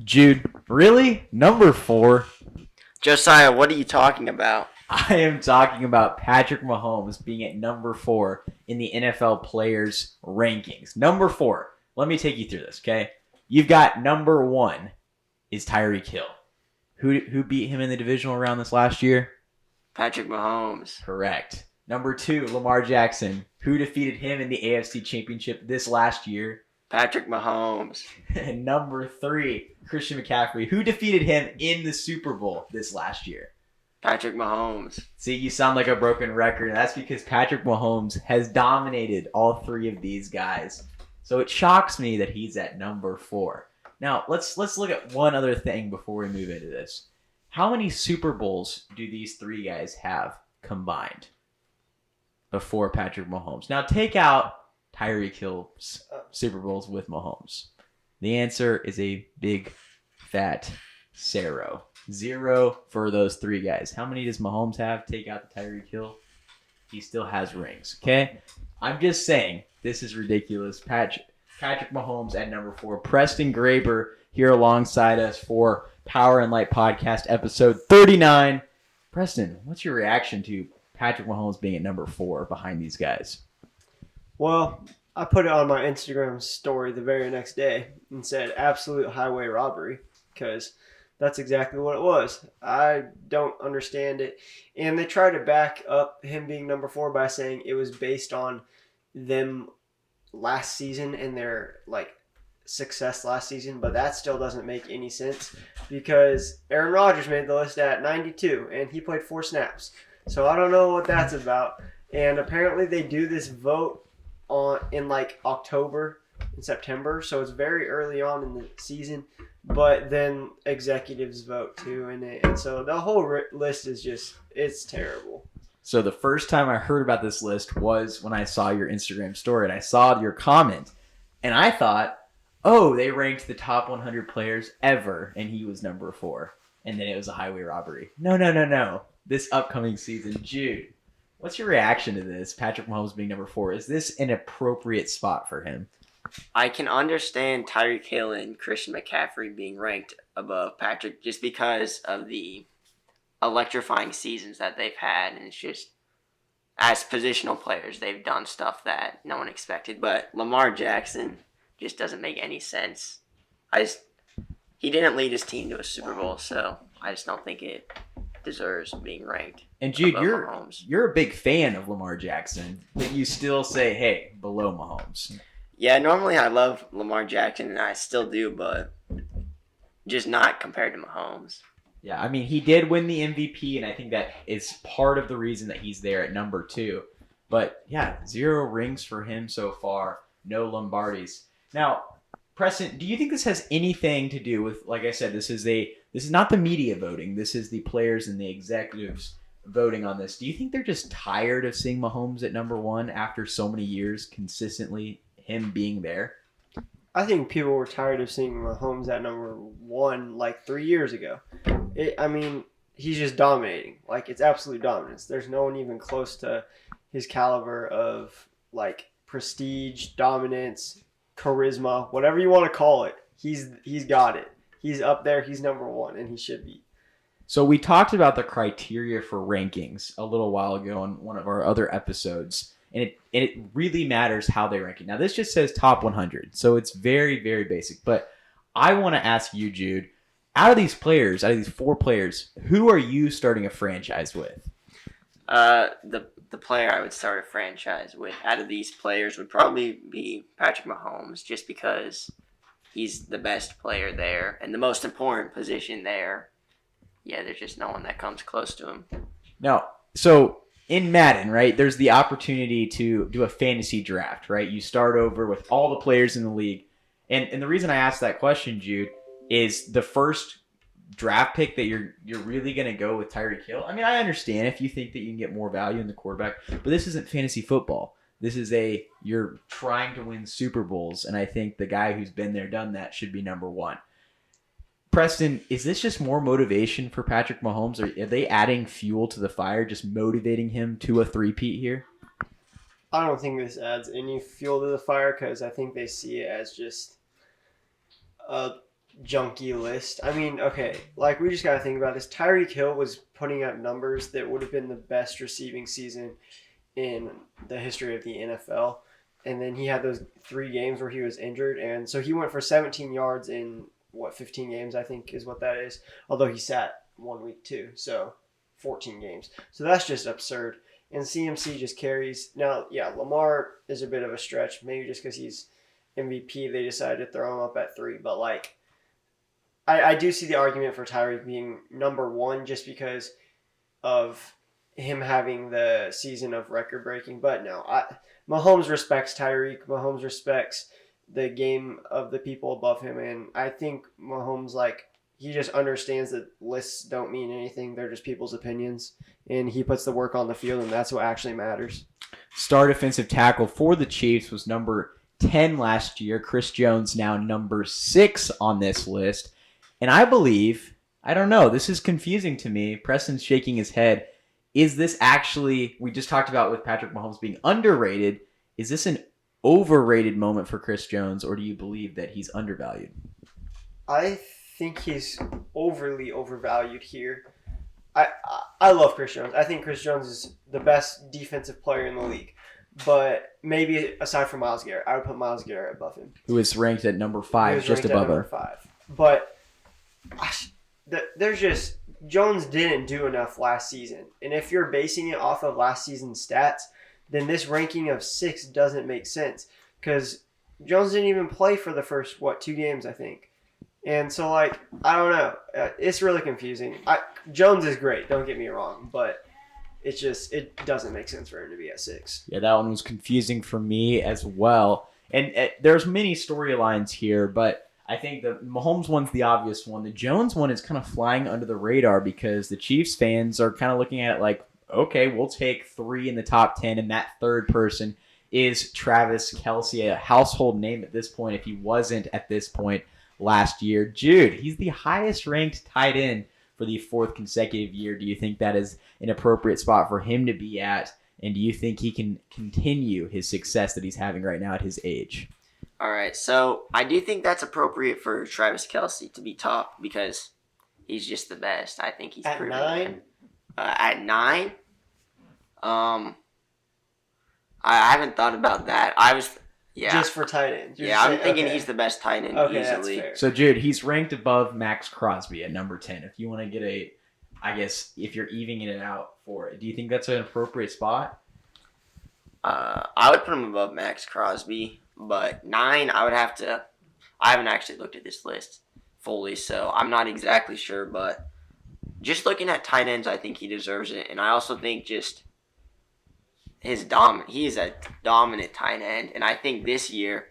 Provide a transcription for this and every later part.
Jude, really? Number 4? Josiah, what are you talking about? I am talking about Patrick Mahomes being at number 4 in the NFL players rankings. Number 4. Let me take you through this, okay? You've got number 1 is Tyreek Hill. Who beat him in the divisional round this last year? Patrick Mahomes. Correct. Number 2, Lamar Jackson. Who defeated him in the AFC Championship this last year? Patrick Mahomes. And number 3, Christian McCaffrey. Who defeated him in the Super Bowl this last year? Patrick Mahomes. See, you sound like a broken record. That's because Patrick Mahomes has dominated all 3 of these guys. So it shocks me that he's at number 4. Now, let's look at one other thing before we move into this. How many Super Bowls do these 3 guys have combined before Patrick Mahomes? Now, take out Tyreek Hill's Super Bowls with Mahomes. The answer is a big, fat 0. 0 for those 3 guys. How many does Mahomes have? Take out the Tyreek Hill. He still has rings, okay? I'm just saying, this is ridiculous. Patrick Mahomes at number 4. Preston Graber here alongside us for Power and Light Podcast, episode 39. Preston, what's your reaction to Patrick Mahomes being at number 4 behind these guys? Well, I put it on my Instagram story the very next day and said absolute highway robbery because that's exactly what it was. I don't understand it. And they try to back up him being number 4 by saying it was based on them last season and their success last season, but that still doesn't make any sense because Aaron Rodgers made the list at 92 and he played 4 snaps. So I don't know what that's about. And apparently they do this vote in October and September, so it's very early on in the season, but then executives vote too in it, and so the whole list is it's terrible. So the first time I heard about this list was when I saw your Instagram story and I saw your comment and I thought, oh, they ranked the top 100 players ever and he was number 4 and then it was a highway robbery. No. This upcoming season, Jude, what's your reaction to this? Patrick Mahomes being number 4. Is this an appropriate spot for him? I can understand Tyreek Hill and Christian McCaffrey being ranked above Patrick just because of the electrifying seasons that they've had. And it's just, as positional players, they've done stuff that no one expected. But Lamar Jackson just doesn't make any sense. He didn't lead his team to a Super Bowl, so I just don't think it deserves being ranked. And Jude, Mahomes. you're a big fan of Lamar Jackson, but you still say, hey, below Mahomes. Yeah, normally I love Lamar Jackson, and I still do, but just not compared to Mahomes. Yeah, I mean, he did win the MVP, and I think that is part of the reason that he's there at number 2. But yeah, 0 rings for him so far, no Lombardis. Now, Preston, do you think this has anything to do with, like I said, this is not the media voting, this is the players and the executives voting on this. Do you think they're just tired of seeing Mahomes at number 1 after so many years consistently him being there? I think people were tired of seeing Mahomes at number 1 3 years ago. He's just dominating. It's absolute dominance. There's no one even close to his caliber of prestige, dominance, charisma, whatever you want to call it. He's got it. He's up there. He's number 1, and he should be. So we talked about the criteria for rankings a little while ago on one of our other episodes, and it really matters how they rank it. Now, this just says top 100, so it's very, very basic. But I want to ask you, Jude, out of these 4 players, who are you starting a franchise with? The player I would start a franchise with out of these players would probably be Patrick Mahomes, just because he's the best player there and the most important position there. Yeah, there's just no one that comes close to him. Now, so in Madden, right, there's the opportunity to do a fantasy draft, right? You start over with all the players in the league. And the reason I asked that question, Jude, is the first draft pick that you're really going to go with Tyreek Hill. I mean, I understand if you think that you can get more value in the quarterback, but this isn't fantasy football. This is you're trying to win Super Bowls, and I think the guy who's been there, done that should be number 1. Preston, is this just more motivation for Patrick Mahomes? Or are they adding fuel to the fire, just motivating him to a three-peat here? I don't think this adds any fuel to the fire because I think they see it as just junky list. I mean, okay, like we just got to think about this. Tyreek Hill was putting up numbers that would have been the best receiving season in the history of the NFL. And then he had those 3 games where he was injured. And so he went for 17 yards in, 15 games, I think is what that is. Although he sat 1 week too. So 14 games. So that's just absurd. And CMC just carries. Now, yeah, Lamar is a bit of a stretch. Maybe just because he's MVP, they decided to throw him up at 3. But, like, I do see the argument for Tyreek being number 1 just because of him having the season of record breaking. But no, Mahomes respects Tyreek. Mahomes respects the game of the people above him. And I think Mahomes, like, he just understands that lists don't mean anything. They're just people's opinions. And he puts the work on the field, and that's what actually matters. Star defensive tackle for the Chiefs was number 10 last year. Chris Jones now number 6 on this list. And I believe, I don't know, this is confusing to me. Preston's shaking his head. Is this actually, we just talked about with Patrick Mahomes being underrated, is this an overrated moment for Chris Jones, or do you believe that he's undervalued? I think he's overly overvalued here. I love Chris Jones. I think Chris Jones is the best defensive player in the league. But maybe aside from Myles Garrett, I would put Myles Garrett above him. Who is ranked at number 5, just above her. 5. But there's just Jones didn't do enough last season. And if you're basing it off of last season's stats, then this ranking of 6 doesn't make sense. Because Jones didn't even play for the first, 2 games, I think. And so, like, I don't know. It's really confusing. Jones is great, don't get me wrong. But it doesn't make sense for him to be at 6. Yeah, that one was confusing for me as well. And there's many storylines here, but I think the Mahomes one's the obvious one. The Jones one is kind of flying under the radar because the Chiefs fans are kind of looking at it like, okay, we'll take 3 in the top 10, and that third person is Travis Kelce, a household name at this point if he wasn't at this point last year. Jude, he's the highest ranked tight end for the 4th consecutive year. Do you think that is an appropriate spot for him to be at? And do you think he can continue his success that he's having right now at his age? All right, so I do think that's appropriate for Travis Kelce to be top because he's just the best. I think he's at proven 9. At 9, I haven't thought about that. Just for tight ends. I'm thinking he's the best tight end okay, easily. That's fair. So, Jude, he's ranked above Max Crosby at number 10. If you want to get I guess, if you're evening it out for it, do you think that's an appropriate spot? I would put him above Max Crosby, but 9, I haven't actually looked at this list fully, so I'm not exactly sure, but just looking at tight ends, I think he deserves it, and I also think just he is a dominant tight end, and I think this year,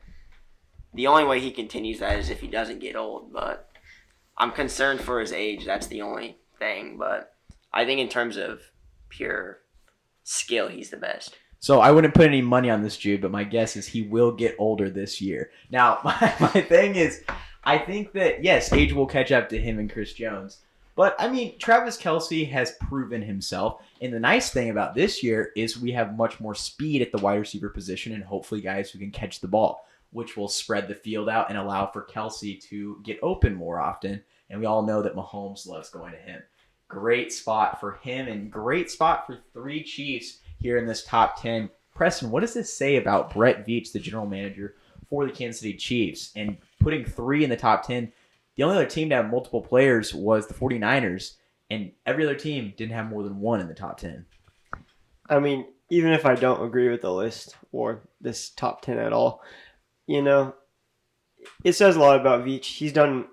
the only way he continues that is if he doesn't get old, but I'm concerned for his age, that's the only thing, but I think in terms of pure skill, he's the best. So I wouldn't put any money on this, Jude, but my guess is he will get older this year. Now, my thing is, I think that, yes, age will catch up to him and Chris Jones. But, I mean, Travis Kelce has proven himself. And the nice thing about this year is we have much more speed at the wide receiver position and hopefully guys who can catch the ball, which will spread the field out and allow for Kelce to get open more often. And we all know that Mahomes loves going to him. Great spot for him and great spot for 3 Chiefs here in this top 10. Preston, what does this say about Brett Veach, the general manager for the Kansas City Chiefs, and putting 3 in the top 10? The only other team to have multiple players was the 49ers, and every other team didn't have more than 1 in the top 10. I mean, even if I don't agree with the list or this top 10 at all, it says a lot about Veach. He's done,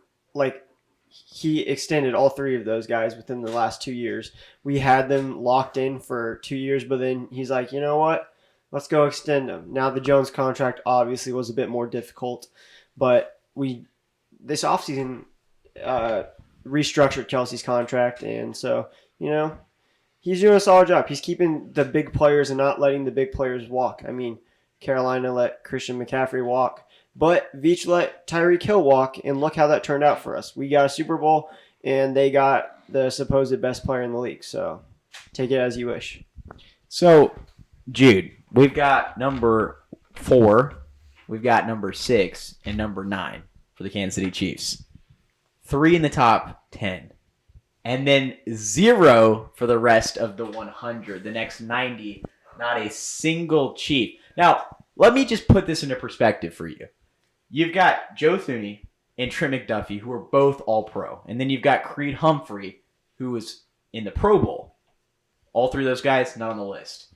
he extended all 3 of those guys within the last 2 years. We had them locked in for 2 years, but then he's like, you know what? Let's go extend them. Now the Jones contract obviously was a bit more difficult, but this offseason restructured Kelce's contract, and so, he's doing a solid job. He's keeping the big players and not letting the big players walk. I mean, Carolina let Christian McCaffrey walk, but Veach let Tyreek Hill walk, and look how that turned out for us. We got a Super Bowl, and they got the supposed best player in the league, so take it as you wish. So, Jude, we've got number 4, we've got number 6, and number 9 for the Kansas City Chiefs. 3 in the top 10. And then 0 for the rest of the 100. The next 90, not a single Chief. Now, let me just put this into perspective for you. You've got Joe Thuney and Trent McDuffie, who are both All-Pro. And then you've got Creed Humphrey, who was in the Pro Bowl. All three of those guys, not on the list.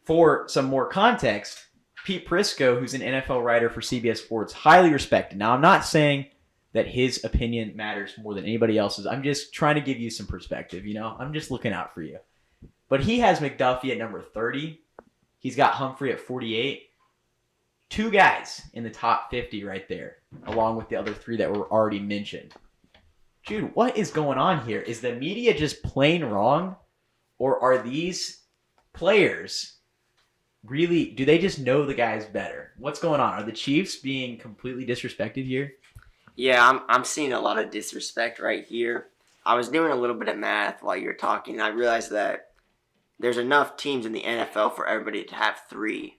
For some more context, Pete Prisco, who's an NFL writer for CBS Sports, highly respected. Now, I'm not saying that his opinion matters more than anybody else's. I'm just trying to give you some perspective, I'm just looking out for you. But he has McDuffie at number 30. He's got Humphrey at 48. 2 guys in the top 50 right there, along with the other 3 that were already mentioned. Jude, what is going on here? Is the media just plain wrong? Or are these players really, do they just know the guys better? What's going on? Are the Chiefs being completely disrespected here? Yeah, I'm seeing a lot of disrespect right here. I was doing a little bit of math while you were talking, and I realized that there's enough teams in the NFL for everybody to have 3,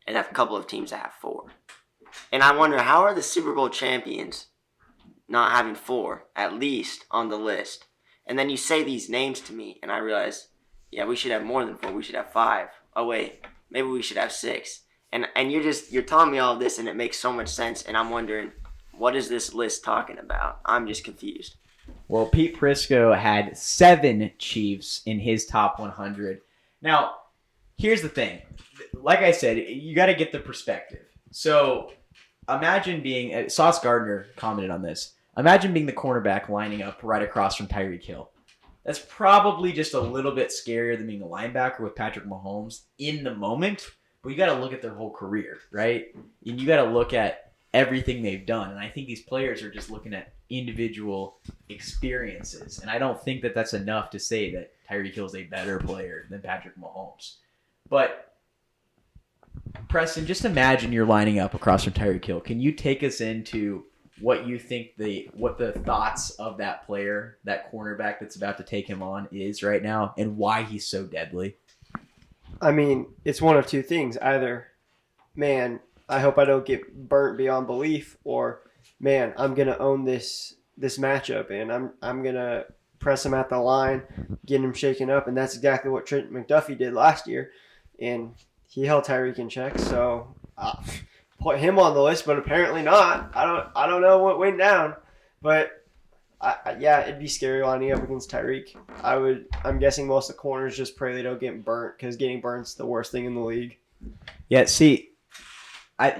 and a couple of teams that have 4. And I wonder, how are the Super Bowl champions not having 4, at least, on the list? And then you say these names to me, and I realize, yeah, we should have more than 4. We should have 5. Oh, wait, maybe we should have 6. And you're telling me all of this, and it makes so much sense, and I'm wondering, what is this list talking about? I'm just confused. Well, Pete Prisco had 7 Chiefs in his top 100. Now, here's the thing. Like I said, you got to get the perspective. So imagine being, Sauce Gardner commented on this, imagine being the cornerback lining up right across from Tyreek Hill. That's probably just a little bit scarier than being a linebacker with Patrick Mahomes in the moment, but you got to look at their whole career, right? And you got to look at everything they've done. And I think these players are just looking at individual experiences. And I don't think that that's enough to say that Tyreek Hill is a better player than Patrick Mahomes. But Preston, just imagine you're lining up across from Tyreek Hill. Can you take us into what you think what the thoughts of that player, that cornerback that's about to take him on is right now, and why he's so deadly? I mean, it's one of two things. Either, man, I hope I don't get burnt beyond belief, or man, I'm gonna own this matchup and I'm gonna press him at the line, get him shaken up, and that's exactly what Trent McDuffie did last year, and he held Tyreek in check. So put him on the list, but apparently not. I don't know what went down, but yeah, it'd be scary lining up against Tyreek. I'm guessing most of the corners just pray they don't get burnt, because getting burnt's the worst thing in the league. Yeah, see,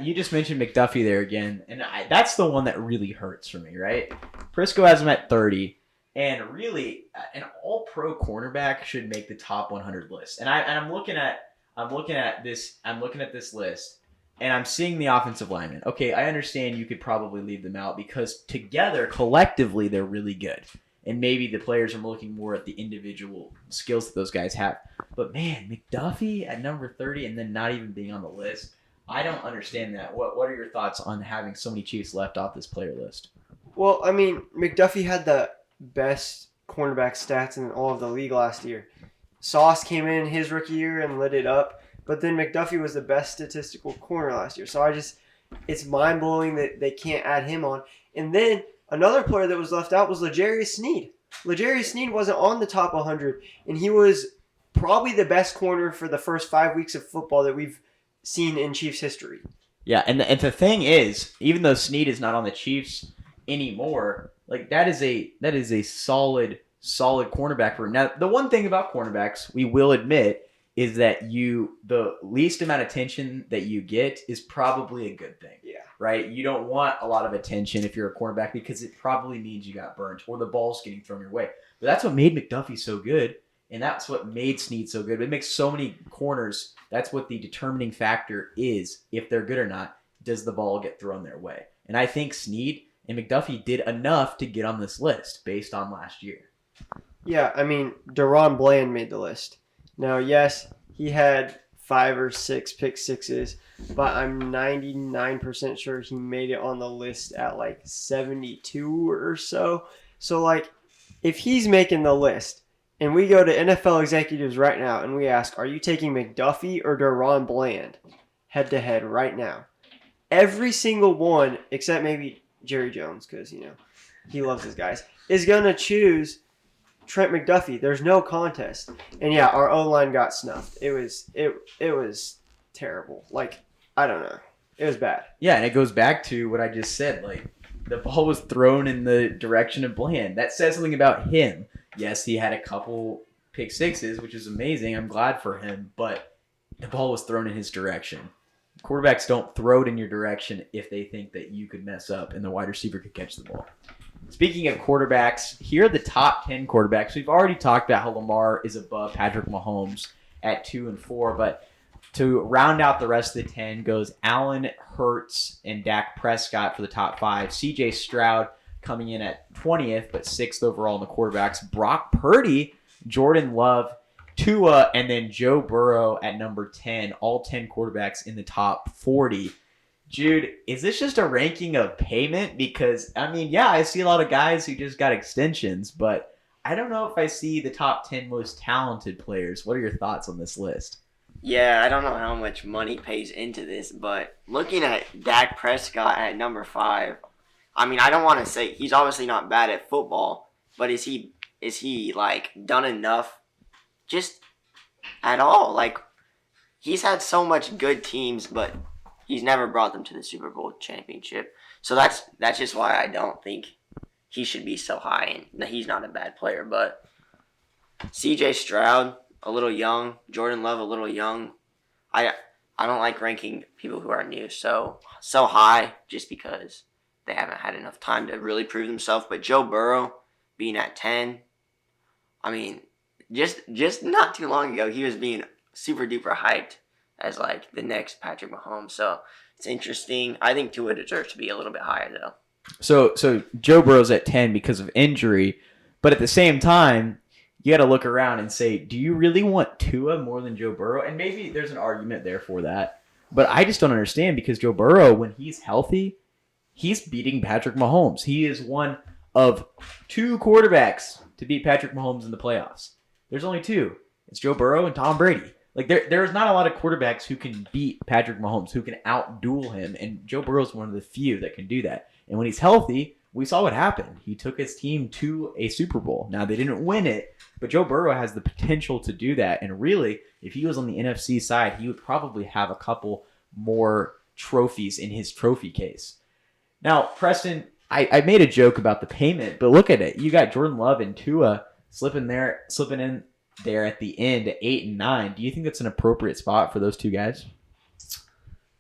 you just mentioned McDuffie there again, and that's the one that really hurts for me, right? Prisco has him at 30, and really, an all-pro cornerback should make the top 100 list. And I'm looking at this list, and I'm seeing the offensive linemen. Okay, I understand you could probably leave them out because together, collectively, they're really good. And maybe the players are looking more at the individual skills that those guys have. But man, McDuffie at number 30 and then not even being on the list, I don't understand that. What are your thoughts on having so many Chiefs left off this player list? Well, I mean, McDuffie had the best cornerback stats in all of the league last year. Sauce came in his rookie year and lit it up, but then McDuffie was the best statistical corner last year. So it's mind-blowing that they can't add him on. And then another player that was left out was L'Jarius Sneed. L'Jarius Sneed wasn't on the top 100, and he was probably the best corner for the first 5 weeks of football that we've seen in Chiefs history. Yeah, and the thing is, even though Sneed is not on the Chiefs anymore, like that is a solid cornerback for him. Now, the one thing about cornerbacks, we will admit, is that the least amount of attention that you get is probably a good thing. Yeah. Right? You don't want a lot of attention if you're a cornerback because it probably means you got burnt or the ball's getting thrown your way. But that's what made McDuffie so good, and that's what made Sneed so good. It makes so many corners. That's what the determining factor is, if they're good or not. Does the ball get thrown their way? And I think Sneed and McDuffie did enough to get on this list based on last year. Yeah, I mean, Deron Bland made the list. Now, yes, he had 5 or 6 pick sixes, but I'm 99% sure he made it on the list at like 72 or so. So, like, if he's making the list, and we go to NFL executives right now and we ask, are you taking McDuffie or Deron Bland head-to-head right now? Every single one, except maybe Jerry Jones, because, he loves his guys, is going to choose Trent McDuffie. There's no contest. And yeah, our O-line got snuffed. It was terrible. Like, I don't know. It was bad. Yeah, and it goes back to what I just said. Like, the ball was thrown in the direction of Bland. That says something about him. Yes, he had a couple pick sixes, which is amazing. I'm glad for him, but the ball was thrown in his direction. Quarterbacks don't throw it in your direction if they think that you could mess up and the wide receiver could catch the ball. Speaking of quarterbacks, here are the top 10 quarterbacks. We've already talked about how Lamar is above Patrick Mahomes at 2 and 4, but to round out the rest of the 10 goes Allen, Hurts, and Dak Prescott for the top 5. CJ Stroud coming in at 20th, but 6th overall in the quarterbacks. Brock Purdy, Jordan Love, Tua, and then Joe Burrow at number 10. All 10 quarterbacks in the top 40. Jude, is this just a ranking of payment? Because, I mean, yeah, I see a lot of guys who just got extensions, but I don't know if I see the top 10 most talented players. What are your thoughts on this list? Yeah, I don't know how much money pays into this, but looking at Dak Prescott at number 5, I mean, I don't want to say he's obviously not bad at football, but is he like done enough just at all? Like, he's had so much good teams, but he's never brought them to the Super Bowl championship. So that's just why I don't think he should be so high, and he's not a bad player. But CJ Stroud, a little young. Jordan Love, a little young. I don't like ranking people who are new so high just because they haven't had enough time to really prove themselves. But Joe Burrow being at 10, I mean, just not too long ago, he was being super duper hyped as like the next Patrick Mahomes. So it's interesting. I think Tua deserves to be a little bit higher though. So Joe Burrow's at 10 because of injury, but at the same time, you got to look around and say, do you really want Tua more than Joe Burrow? And maybe there's an argument there for that. But I just don't understand because Joe Burrow, when he's healthy, he's beating Patrick Mahomes. He is one of 2 quarterbacks to beat Patrick Mahomes in the playoffs. There's only 2. It's Joe Burrow and Tom Brady. Like, there's not a lot of quarterbacks who can beat Patrick Mahomes, who can out-duel him. And Joe Burrow's one of the few that can do that. And when he's healthy, we saw what happened. He took his team to a Super Bowl. Now, they didn't win it, but Joe Burrow has the potential to do that. And really, if he was on the NFC side, he would probably have a couple more trophies in his trophy case. Now, Preston, I made a joke about the payment, but look at it. You got Jordan Love and Tua slipping in there at the end at 8 and 9. Do you think that's an appropriate spot for those 2 guys?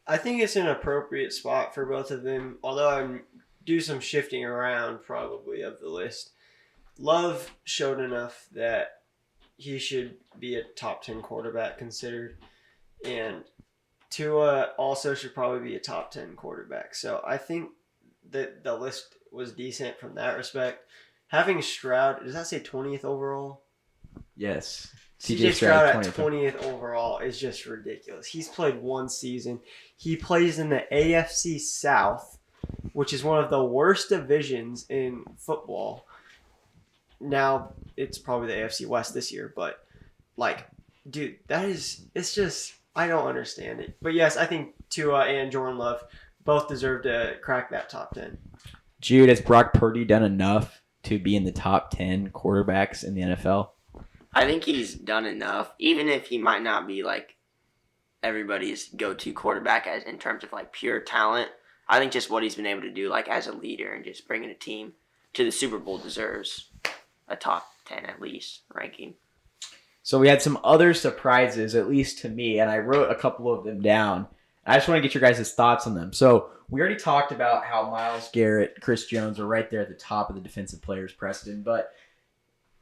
I think it's an appropriate spot for both of them, although I do some shifting around probably of the list. Love showed enough that he should be a top 10 quarterback considered, and Tua also should probably be a top 10 quarterback. So I think that the list was decent from that respect. Having Stroud, does that say 20th overall? Yes. CJ Stroud at 20th overall is just ridiculous. He's played 1 season. He plays in the AFC South, which is one of the worst divisions in football. Now, it's probably the AFC West this year, but, like, dude, it's just, I don't understand it. But yes, I think Tua and Jordan Love both deserve to crack that top 10. Jude, has Brock Purdy done enough to be in the top 10 quarterbacks in the NFL? I think he's done enough, even if he might not be like everybody's go-to quarterback as in terms of like pure talent. I think just what he's been able to do like as a leader and just bringing a team to the Super Bowl deserves a top 10 at least ranking. So we had some other surprises, at least to me, and I wrote a couple of them down. I just want to get your guys' thoughts on them. So we already talked about how Myles Garrett, Chris Jones are right there at the top of the defensive players, Preston, but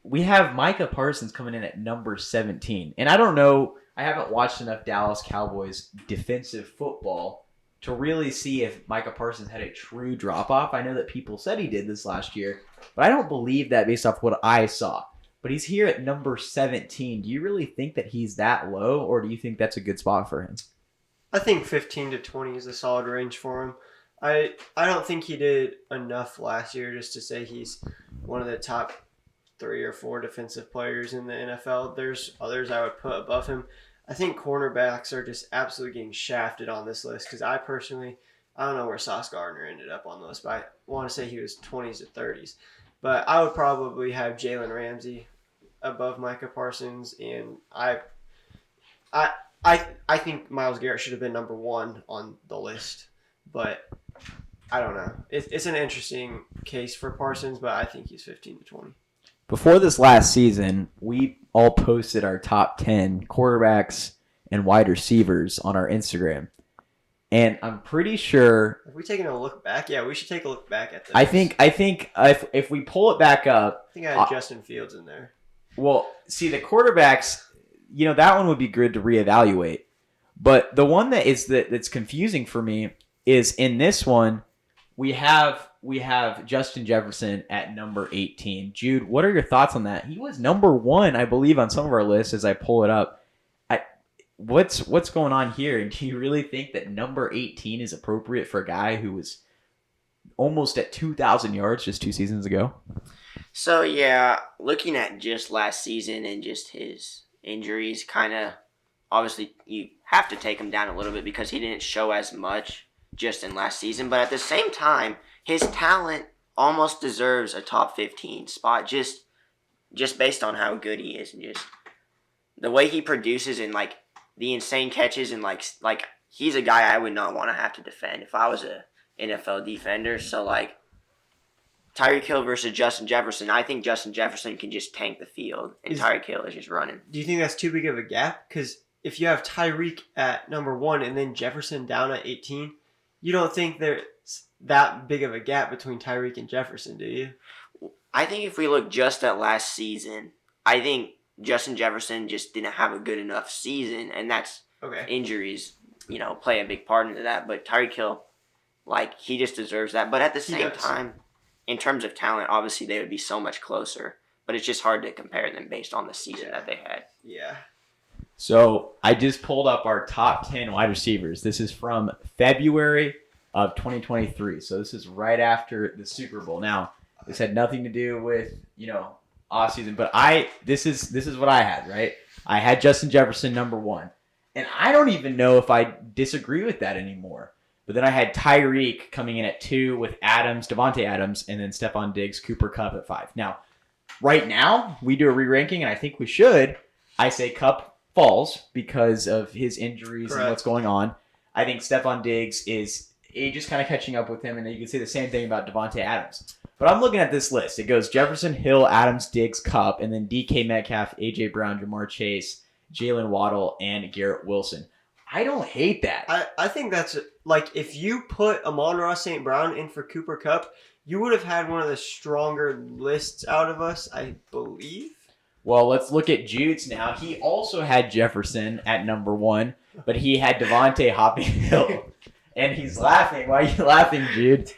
we have Micah Parsons coming in at number 17. And I don't know, I haven't watched enough Dallas Cowboys defensive football to really see if Micah Parsons had a true drop-off. I know that people said he did this last year, but I don't believe that based off what I saw. But he's here at number 17. Do you really think that he's that low, or do you think that's a good spot for him? I think 15 to 20 is a solid range for him. I don't think he did enough last year just to say he's one of the top 3 or 4 defensive players in the NFL. There's others I would put above him. I think cornerbacks are just absolutely getting shafted on this list because I personally I don't know where Sauce Gardner ended up on those, but I want to say he was 20s to 30s. But I would probably have Jalen Ramsey above Micah Parsons, and I think Myles Garrett should have been number 1 on the list, but I don't know. It's an interesting case for Parsons, but I think he's 15 to 20. Before this last season, we all posted our top 10 quarterbacks and wide receivers on our Instagram. And I'm pretty sure. Have we taken a look back? Yeah, we should take a look back at this. I think if we pull it back up. I think I had Justin Fields in there. Well, see, the quarterbacks, that one would be good to reevaluate. But the one that's confusing for me is in this one, we have Justin Jefferson at number 18. Jude, what are your thoughts on that? He was number 1, I believe, on some of our lists as I pull it up. What's going on here? And do you really think that number 18 is appropriate for a guy who was almost at 2,000 yards just 2 seasons ago? So, yeah, looking at just last season and just his injuries, kind of, obviously, you have to take him down a little bit because he didn't show as much just in last season. But at the same time, his talent almost deserves a top 15 spot just based on how good he is and just the way he produces and, like, the insane catches and, like he's a guy I would not want to have to defend if I was a NFL defender. So, like, Tyreek Hill versus Justin Jefferson, I think Justin Jefferson can just tank the field, and Tyreek Hill is just running. Do you think that's too big of a gap? Because if you have Tyreek at number 1 and then Jefferson down at 18, you don't think there's that big of a gap between Tyreek and Jefferson, do you? I think if we look just at last season, I think Justin Jefferson just didn't have a good enough season, and that's injuries, play a big part into that. But Tyreek Hill, like, he just deserves that. But at the same time, in terms of talent, obviously they would be so much closer. But it's just hard to compare them based on the season that they had. Yeah. So I just pulled up our top 10 wide receivers. This is from February of 2023. So this is right after the Super Bowl. Now, this had nothing to do with, off season, but this is what I had, right? I had Justin Jefferson number 1. And I don't even know if I disagree with that anymore. But then I had Tyreek coming in at 2 with Devontae Adams, and then Stephon Diggs, Cooper Kupp at 5. Now, right now, we do a re-ranking, and I think we should. I say Kupp falls because of his injuries and what's going on. I think Stephon Diggs is just kind of catching up with him, and then you can say the same thing about Devontae Adams. But I'm looking at this list. It goes Jefferson, Hill, Adams, Diggs, Kupp, and then DK Metcalf, A.J. Brown, Jamar Chase, Jalen Waddle, and Garrett Wilson. I don't hate that. I think that's, like, if you put Amon-Ra St. Brown in for Cooper Kupp, you would have had one of the stronger lists out of us, I believe. Well, let's look at Jude's now. He also had Jefferson at number 1, but he had Devontae hopping Hill. And he's laughing. Why are you laughing, Jude?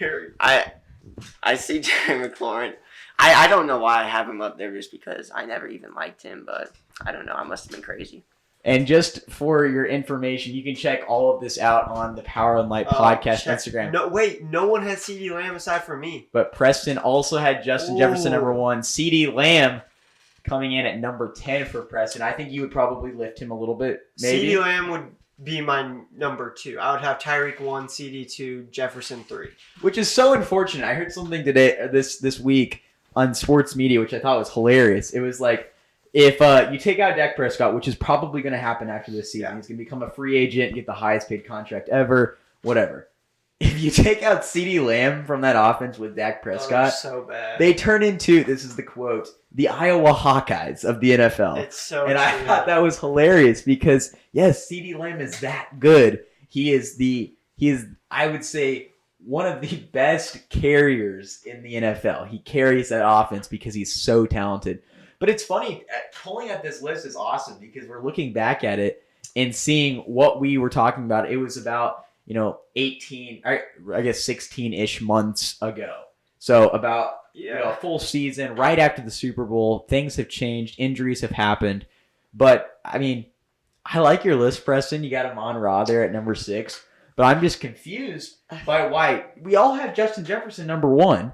I see Terry McLaurin. I don't know why I have him up there just because I never even liked him, but I don't know. I must have been crazy. And just for your information, you can check all of this out on the Power and Light podcast Instagram. No one had CeeDee Lamb aside from me. But Preston also had Justin Jefferson number 1. CeeDee Lamb coming in at number 10 for Preston. I think you would probably lift him a little bit, maybe. CeeDee Lamb would be my number 2. I would have Tyreek 1, CeeDee 2, Jefferson 3. Which is so unfortunate. I heard something today, this week on sports media, which I thought was hilarious. It was like, if you take out Dak Prescott, which is probably going to happen after this season, he's going to become a free agent, get the highest paid contract ever, whatever. If you take out CeeDee Lamb from that offense with Dak Prescott, so bad. They turn into, this is the quote, the Iowa Hawkeyes of the NFL. It's so And I thought that was hilarious because, yes, CeeDee Lamb is that good. He is, I would say, one of the best carriers in the NFL. He carries that offense because he's so talented. But it's funny, pulling at this list is awesome because we're looking back at it and seeing what we were talking about. It was about, 18, I guess 16-ish months ago. So about a full season, right after the Super Bowl, things have changed, injuries have happened. But, I mean, I like your list, Preston. You got Amon-Ra there at number 6. But I'm just confused by why. We all have Justin Jefferson number 1.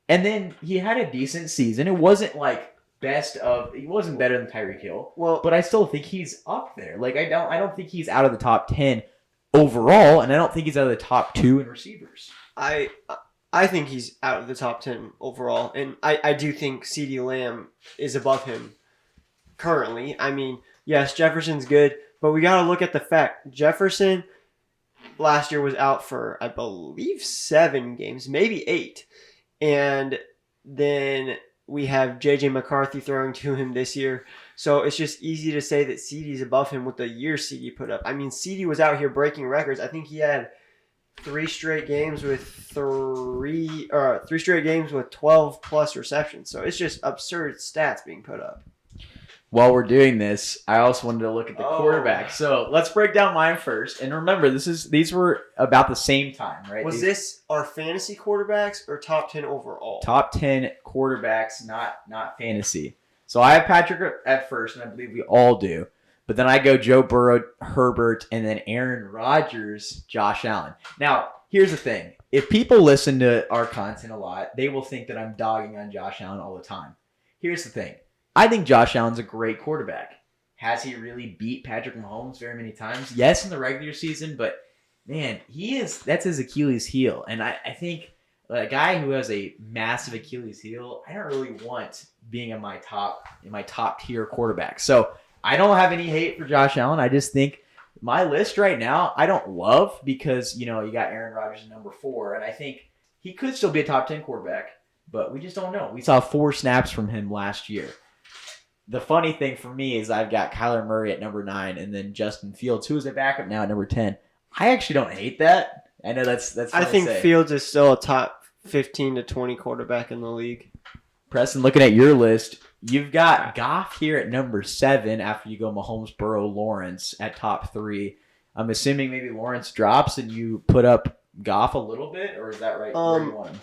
And then he had a decent season. It wasn't like he wasn't better than Tyreek Hill. Well, but I still think he's up there. Like I don't think he's out of the top 10 overall, and I don't think he's out of the top 2 in receivers. I think he's out of the top 10 overall, and I do think CeeDee Lamb is above him currently. I mean, yes, Jefferson's good, but we got to look at the fact Jefferson last year was out for, I believe, 7 games, maybe 8. And then we have J.J. McCarthy throwing to him this year. So it's just easy to say that CeeDee's above him with the year CeeDee put up. I mean, CeeDee was out here breaking records. I think he had 3 straight games with 3 straight games with 12 plus receptions. So it's just absurd stats being put up. While we're doing this, I also wanted to look at the quarterback. So let's break down mine first. And remember, these were about the same time, right? Was this our fantasy quarterbacks or top 10 overall? Top 10 quarterbacks, not fantasy. So I have Patrick at first, and I believe we all do. But then I go Joe Burrow, Herbert, and then Aaron Rodgers, Josh Allen. Now, here's the thing. If people listen to our content a lot, they will think that I'm dogging on Josh Allen all the time. Here's the thing. I think Josh Allen's a great quarterback. Has he really beat Patrick Mahomes very many times? Yes, in the regular season, but man, that's his Achilles heel. And I think a guy who has a massive Achilles heel, I don't really want being in my top tier quarterback. So I don't have any hate for Josh Allen. I just think my list right now, I don't love because, you got Aaron Rodgers at number 4, and I think he could still be a top 10 quarterback, but we just don't know. We saw 4 snaps from him last year. The funny thing for me is I've got Kyler Murray at number 9 and then Justin Fields, who is a backup now at number 10. I actually don't hate that. I know that's I think Fields is still a top 15 to 20 quarterback in the league. Preston, looking at your list, you've got Goff here at number 7 after you go Mahomes, Burrow, Lawrence at top 3. I'm assuming maybe Lawrence drops and you put up Goff a little bit, or is that right where you want him?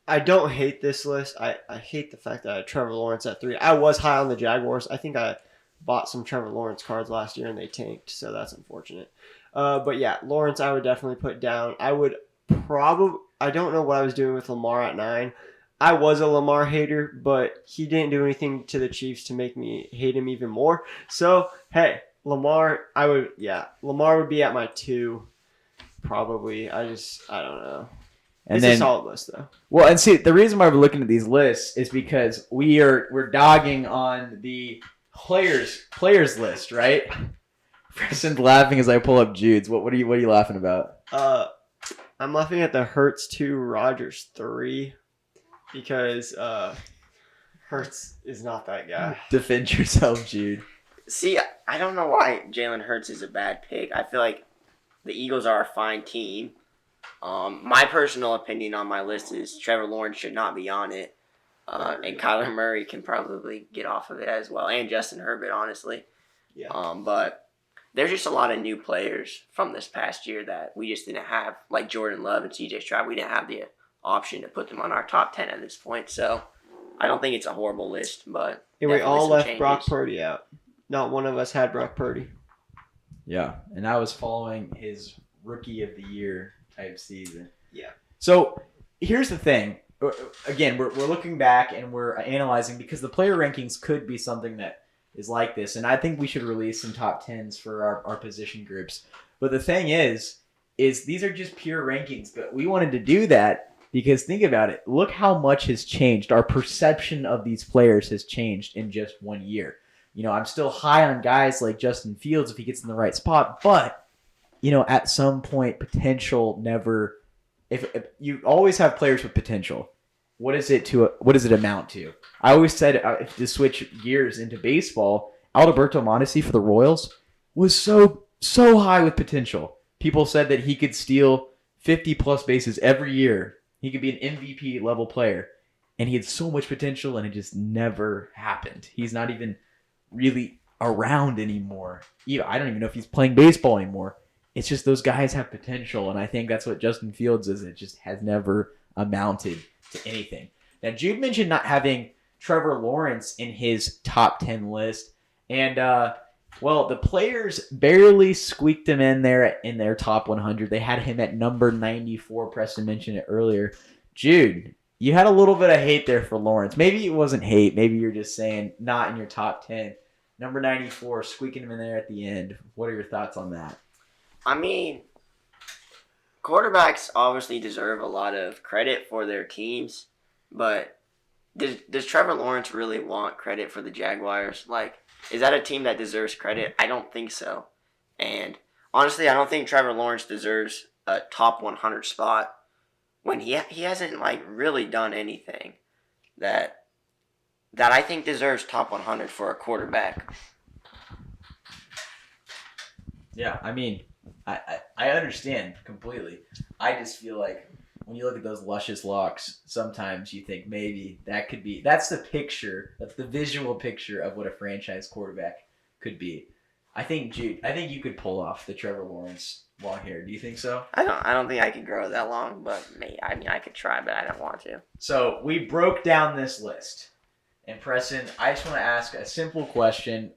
I don't hate this list. I hate the fact that I had Trevor Lawrence at 3. I was high on the Jaguars. I think I bought some Trevor Lawrence cards last year and they tanked, so that's unfortunate. But yeah, Lawrence I would definitely put down. I don't know what I was doing with Lamar at 9. I was a Lamar hater, but he didn't do anything to the Chiefs to make me hate him even more. So, hey, Lamar would be at my 2 probably. I don't know. It's a solid list, though. Well, and see, the reason why we're looking at these lists is because we're dogging on the players list, right? Preston's laughing as I pull up Jude's. What are you laughing about? I'm laughing at the Hurts 2, Rodgers 3, because Hurts is not that guy. Defend yourself, Jude. See, I don't know why Jalen Hurts is a bad pick. I feel like the Eagles are a fine team. My personal opinion on my list is Trevor Lawrence should not be on it. And Kyler Murray can probably get off of it as well. And Justin Herbert, honestly. Yeah. But there's just a lot of new players from this past year that we just didn't have. Like Jordan Love and CJ Stroud. We didn't have the option to put them on our top 10 at this point. So I don't think it's a horrible list. But and we all left Brock Purdy out. Not one of us had Brock Purdy. Yeah. And I was following his Rookie of the Year type season. Yeah. So here's the thing. Again, we're looking back and we're analyzing because the player rankings could be something that is like this. And I think we should release some top 10s for our position groups. But the thing is these are just pure rankings. But we wanted to do that because think about it. Look how much has changed. Our perception of these players has changed in just 1 year. I'm still high on guys like Justin Fields if he gets in the right spot. But at some point, potential never. If you always have players with potential, what does it amount to? I always said to switch gears into baseball, Alberto Mondesi for the Royals was so high with potential. People said that he could steal 50 plus bases every year. He could be an MVP level player, and he had so much potential, and it just never happened. He's not even really around anymore. I don't even know if he's playing baseball anymore. It's just those guys have potential, and I think that's what Justin Fields is. It just has never amounted to anything. Now, Jude mentioned not having Trevor Lawrence in his top 10 list, and the players barely squeaked him in there in their top 100. They had him at number 94. Preston mentioned it earlier. Jude, you had a little bit of hate there for Lawrence. Maybe it wasn't hate. Maybe you're just saying not in your top 10. Number 94, squeaking him in there at the end. What are your thoughts on that? I mean, quarterbacks obviously deserve a lot of credit for their teams, but does Trevor Lawrence really want credit for the Jaguars? Like, is that a team that deserves credit? I don't think so. And honestly, I don't think Trevor Lawrence deserves a top 100 spot when he hasn't like really done anything that I think deserves top 100 for a quarterback. Yeah, I mean, I understand completely. I just feel like when you look at those luscious locks, sometimes you think maybe that's the visual picture of what a franchise quarterback could be. I think, Jude, you could pull off the Trevor Lawrence long hair. Do you think so? I don't think I could grow that long, but I could try, but I don't want to. So we broke down this list. And Preston, I just want to ask a simple question.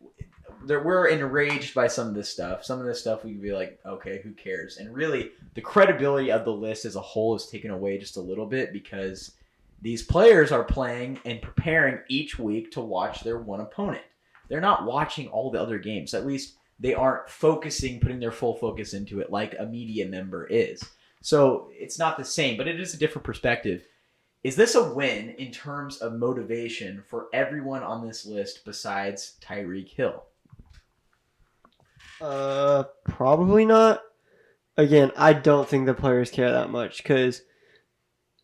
We're enraged by some of this stuff. Some of this stuff we can be like, okay, who cares? And really, the credibility of the list as a whole is taken away just a little bit because these players are playing and preparing each week to watch their one opponent. They're not watching all the other games. At least they aren't putting their full focus into it like a media member is. So it's not the same, but it is a different perspective. Is this a win in terms of motivation for everyone on this list besides Tyreek Hill? Probably not. Again, I don't think the players care that much because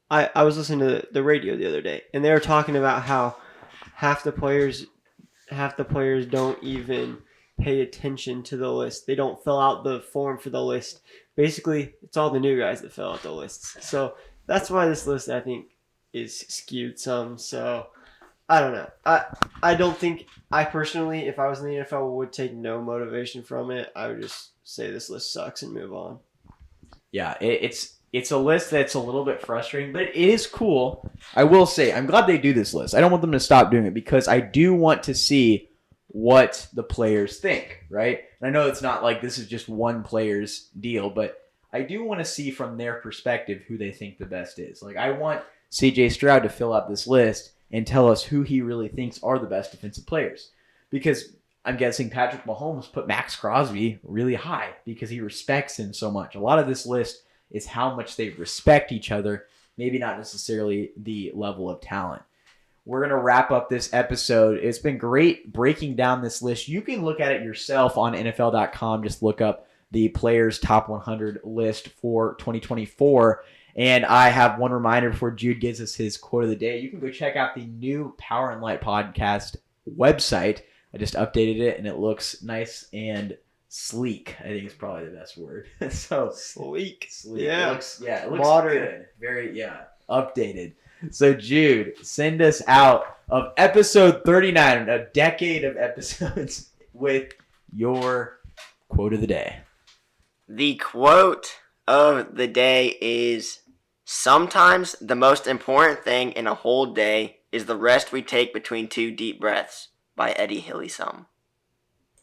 I was listening to the radio the other day and they were talking about how half the players don't even pay attention to the list. They don't fill out the form for the list. Basically, it's all the new guys that fill out the lists. So that's why this list, I think, is skewed some. So I don't know. I don't think I personally, if I was in the NFL, would take no motivation from it. I would just say this list sucks and move on. Yeah, it's a list that's a little bit frustrating, but it is cool. I will say, I'm glad they do this list. I don't want them to stop doing it because I do want to see what the players think, right? And I know it's not like this is just one player's deal, but I do want to see from their perspective who they think the best is. Like, I want CJ Stroud to fill out this list and tell us who he really thinks are the best defensive players. Because I'm guessing Patrick Mahomes put Max Crosby really high because he respects him so much. A lot of this list is how much they respect each other, maybe not necessarily the level of talent. We're going to wrap up this episode. It's been great breaking down this list. You can look at it yourself on NFL.com. Just look up the players' top 100 list for 2024. And I have one reminder before Jude gives us his quote of the day. You can go check out the new Power and Light podcast website. I just updated it, and it looks nice and sleek. I think it's probably the best word. So sleek. Yeah. It looks modern. Good. Very, updated. So Jude, send us out of episode 39, a decade of episodes, with your quote of the day. The quote of the day is, sometimes the most important thing in a whole day is the rest we take between two deep breaths, by Eddie Hillisum.